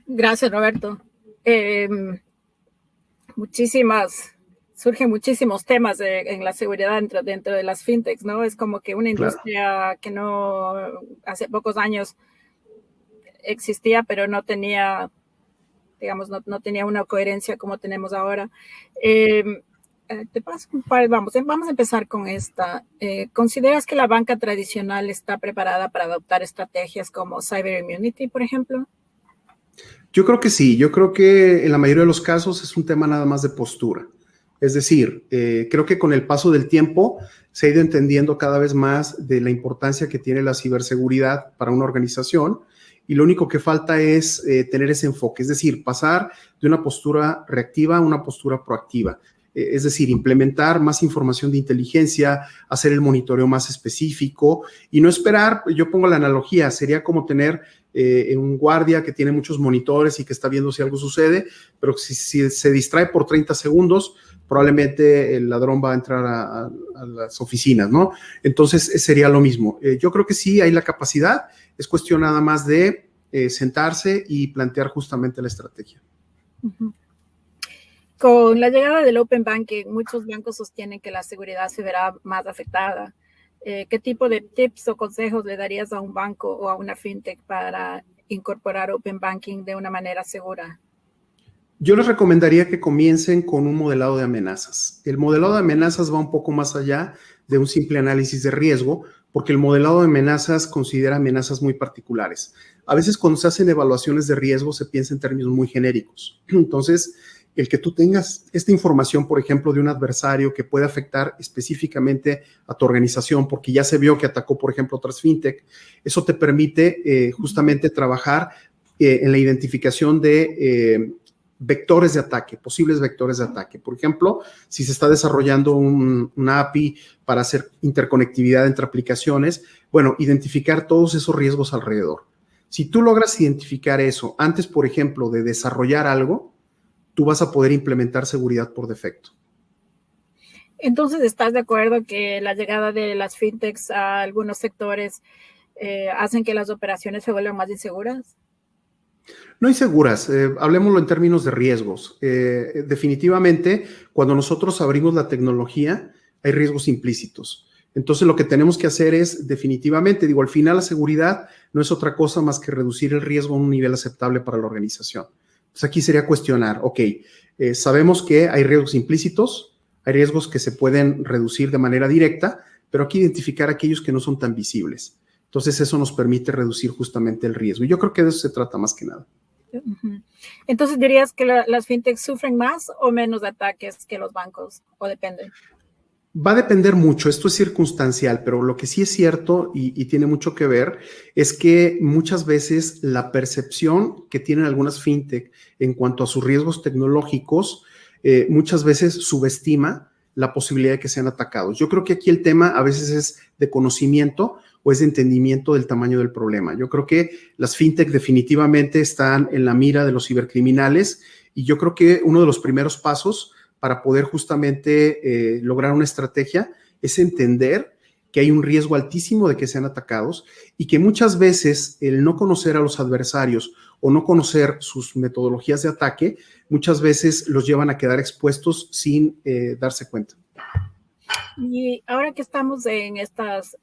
Gracias, Roberto. Eh, Surgen muchísimos temas en la seguridad dentro de las fintechs, ¿no? Es como que una Claro. industria que no, hace pocos años existía, pero no tenía, digamos, no tenía una coherencia como tenemos ahora. Te paso un par, vamos a empezar con esta. ¿Consideras que la banca tradicional está preparada para adoptar estrategias como Cyber Immunity, por ejemplo? Yo creo que sí, yo creo que en la mayoría de los casos es un tema nada más de postura. Es decir, creo que con el paso del tiempo se ha ido entendiendo cada vez más de la importancia que tiene la ciberseguridad para una organización y lo único que falta es tener ese enfoque, es decir, pasar de una postura reactiva a una postura proactiva. Es decir, implementar más información de inteligencia, hacer el monitoreo más específico y no esperar, yo pongo la analogía, sería como tener un guardia que tiene muchos monitores y que está viendo si algo sucede, pero si se distrae por 30 segundos, probablemente el ladrón va a entrar a las oficinas, ¿no? Entonces sería lo mismo. Yo creo que sí hay la capacidad, es cuestión nada más de sentarse y plantear justamente la estrategia. Uh-huh. Con la llegada del Open Banking, muchos bancos sostienen que la seguridad se verá más afectada. ¿Qué tipo de tips o consejos le darías a un banco o a una fintech para incorporar Open Banking de una manera segura? Yo les recomendaría que comiencen con un modelado de amenazas. El modelado de amenazas va un poco más allá de un simple análisis de riesgo, porque el modelado de amenazas considera amenazas muy particulares. A veces cuando se hacen evaluaciones de riesgo se piensa en términos muy genéricos. Entonces, el que tú tengas esta información, por ejemplo, de un adversario que puede afectar específicamente a tu organización, porque ya se vio que atacó, por ejemplo, otras fintech, eso te permite justamente trabajar en la identificación de vectores de ataque, posibles vectores de ataque. Por ejemplo, si se está desarrollando una API para hacer interconectividad entre aplicaciones, bueno, identificar todos esos riesgos alrededor. Si tú logras identificar eso antes, por ejemplo, de desarrollar algo, tú vas a poder implementar seguridad por defecto. Entonces, ¿estás de acuerdo que la llegada de las fintechs a algunos sectores hacen que las operaciones se vuelvan más inseguras? No inseguras, hablemoslo en términos de riesgos. Definitivamente, cuando nosotros abrimos la tecnología, hay riesgos implícitos. Entonces, lo que tenemos que hacer es definitivamente, digo, al final la seguridad no es otra cosa más que reducir el riesgo a un nivel aceptable para la organización. Entonces, aquí sería cuestionar, ok, sabemos que hay riesgos implícitos, hay riesgos que se pueden reducir de manera directa, pero hay que identificar aquellos que no son tan visibles. Entonces, eso nos permite reducir justamente el riesgo. Y yo creo que de eso se trata más que nada. Entonces, ¿dirías que las fintechs sufren más o menos de ataques que los bancos? ¿O depende? Va a depender mucho, esto es circunstancial, pero lo que sí es cierto y tiene mucho que ver es que muchas veces la percepción que tienen algunas fintech en cuanto a sus riesgos tecnológicos muchas veces subestima la posibilidad de que sean atacados. Yo creo que aquí el tema a veces es de conocimiento o es de entendimiento del tamaño del problema. Yo creo que las fintech definitivamente están en la mira de los cibercriminales y yo creo que uno de los primeros pasos para poder justamente lograr una estrategia es entender que hay un riesgo altísimo de que sean atacados y que muchas veces el no conocer a los adversarios o no conocer sus metodologías de ataque, muchas veces los llevan a quedar expuestos sin darse cuenta. Y ahora que estamos en estos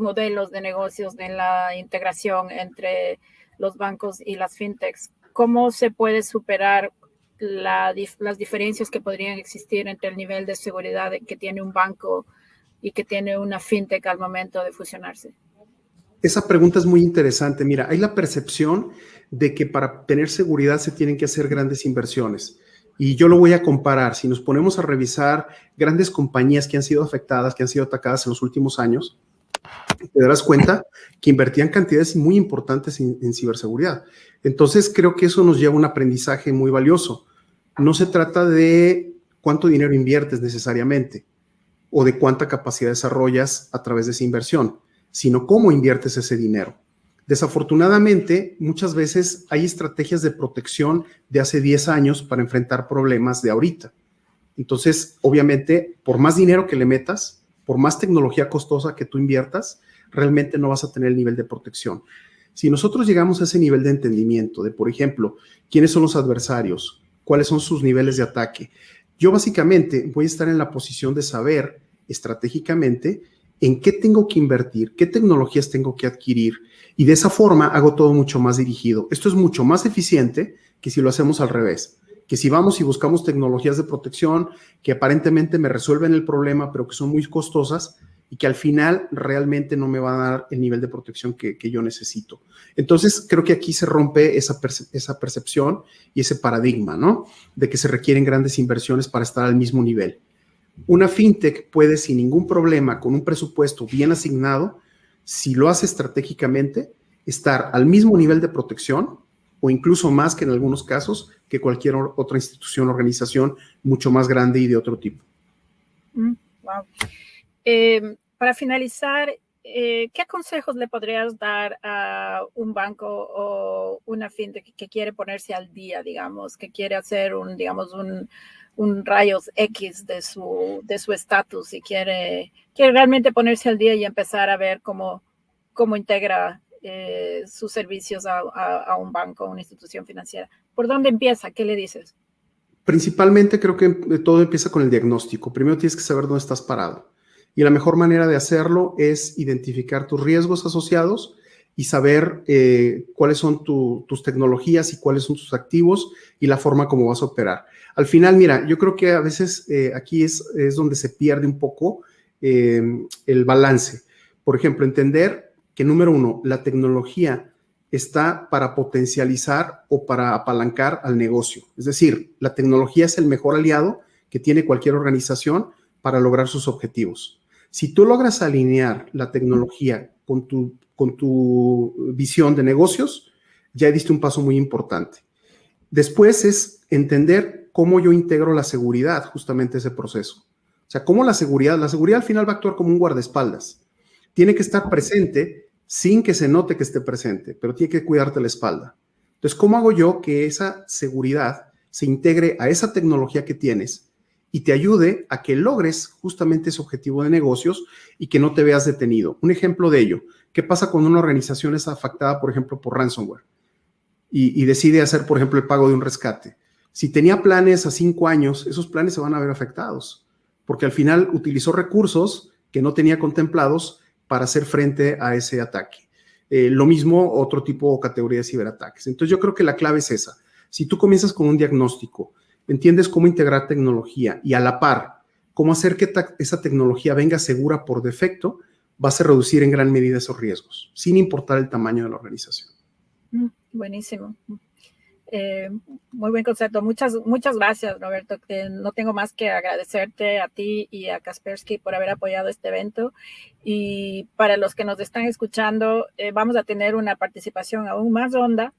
modelos de negocios, de la integración entre los bancos y las fintechs, ¿cómo se puede superar las diferencias que podrían existir entre el nivel de seguridad que tiene un banco y que tiene una fintech al momento de fusionarse? Esa pregunta es muy interesante. Mira, hay la percepción de que para tener seguridad se tienen que hacer grandes inversiones. Y yo lo voy a comparar. Si nos ponemos a revisar grandes compañías que han sido afectadas, que han sido atacadas en los últimos años, te darás cuenta que invertían cantidades muy importantes en ciberseguridad. Entonces, creo que eso nos lleva a un aprendizaje muy valioso. No se trata de cuánto dinero inviertes necesariamente o de cuánta capacidad desarrollas a través de esa inversión, sino cómo inviertes ese dinero. Desafortunadamente, muchas veces hay estrategias de protección de hace 10 años para enfrentar problemas de ahorita. Entonces, obviamente, por más dinero que le metas, por más tecnología costosa que tú inviertas, realmente no vas a tener el nivel de protección. Si nosotros llegamos a ese nivel de entendimiento de, por ejemplo, quiénes son los adversarios, cuáles son sus niveles de ataque, yo básicamente voy a estar en la posición de saber estratégicamente en qué tengo que invertir, qué tecnologías tengo que adquirir, y de esa forma hago todo mucho más dirigido. Esto es mucho más eficiente que si lo hacemos al revés, que si vamos y buscamos tecnologías de protección que aparentemente me resuelven el problema, pero que son muy costosas y que al final realmente no me van a dar el nivel de protección que yo necesito. Entonces, creo que aquí se rompe esa percepción y ese paradigma, ¿no? De que se requieren grandes inversiones para estar al mismo nivel. Una fintech puede, sin ningún problema, con un presupuesto bien asignado, si lo hace estratégicamente, estar al mismo nivel de protección o incluso más que en algunos casos que cualquier otra institución o organización mucho más grande y de otro tipo. Wow. Para finalizar, ¿qué consejos le podrías dar a un banco o una fintech que quiere ponerse al día, digamos, que quiere hacer un rayos X de su estatus y quiere realmente ponerse al día y empezar a ver cómo integra sus servicios a un banco, a una institución financiera? ¿Por dónde empieza? ¿Qué le dices? Principalmente creo que todo empieza con el diagnóstico. Primero tienes que saber dónde estás parado. Y la mejor manera de hacerlo es identificar tus riesgos asociados y saber cuáles son tus tecnologías y cuáles son tus activos y la forma como vas a operar. Al final, mira, yo creo que a veces aquí es donde se pierde un poco el balance. Por ejemplo, entender que, número uno, la tecnología está para potencializar o para apalancar al negocio. Es decir, la tecnología es el mejor aliado que tiene cualquier organización para lograr sus objetivos. Si tú logras alinear la tecnología con tu visión de negocios, ya diste un paso muy importante. Después es entender cómo yo integro la seguridad justamente a ese proceso. O sea, cómo la seguridad al final va a actuar como un guardaespaldas. Tiene que estar presente sin que se note que esté presente, pero tiene que cuidarte la espalda. Entonces, ¿cómo hago yo que esa seguridad se integre a esa tecnología que tienes y te ayude a que logres justamente ese objetivo de negocios y que no te veas detenido? Un ejemplo de ello, ¿qué pasa cuando una organización es afectada, por ejemplo, por ransomware y decide hacer, por ejemplo, el pago de un rescate? Si tenía planes a 5 años, esos planes se van a ver afectados, porque al final utilizó recursos que no tenía contemplados para hacer frente a ese ataque. Lo mismo otro tipo o categoría de ciberataques. Entonces yo creo que la clave es esa. Si tú comienzas con un diagnóstico, entiendes cómo integrar tecnología y a la par, cómo hacer que esa tecnología venga segura por defecto, vas a reducir en gran medida esos riesgos, sin importar el tamaño de la organización. Buenísimo. Muy buen concepto. Muchas gracias, Roberto. No tengo más que agradecerte a ti y a Kaspersky por haber apoyado este evento. Y para los que nos están escuchando, vamos a tener una participación aún más honda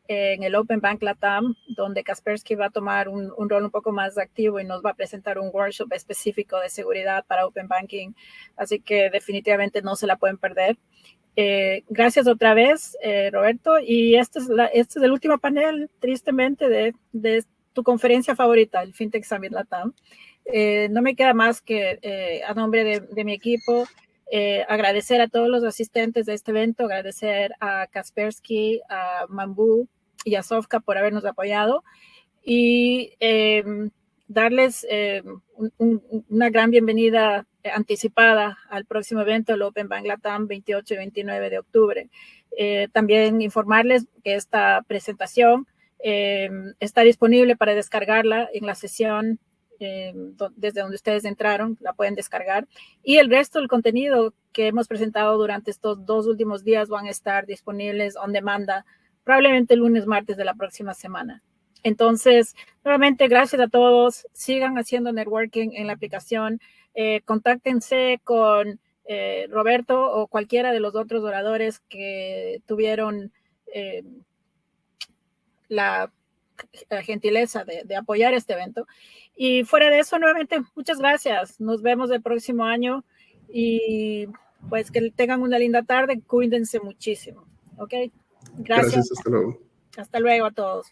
en el Open Bank Latam, donde Kaspersky va a tomar un rol un poco más activo y nos va a presentar un workshop específico de seguridad para Open Banking. Así que definitivamente no se la pueden perder. Gracias otra vez, Roberto. Y este es el último panel, tristemente, de tu conferencia favorita, el FinTech Summit Latam. No me queda más que, a nombre de mi equipo, agradecer a todos los asistentes de este evento, agradecer a Kaspersky, a Mambu y a Sofka por habernos apoyado y darles una gran bienvenida anticipada al próximo evento, el Open Bank Latam, 28 y 29 de octubre. También informarles que esta presentación está disponible para descargarla en la sesión desde donde ustedes entraron, la pueden descargar. Y el resto del contenido que hemos presentado durante estos 2 últimos días van a estar disponibles on demanda, probablemente el lunes, martes de la próxima semana. Entonces, nuevamente, gracias a todos. Sigan haciendo networking en la aplicación. Contáctense con Roberto o cualquiera de los otros oradores que tuvieron la gentileza de apoyar este evento. Y fuera de eso, nuevamente, muchas gracias. Nos vemos el próximo año y pues que tengan una linda tarde. Cuídense muchísimo. ¿Ok? Gracias. Hasta luego. Hasta luego a todos.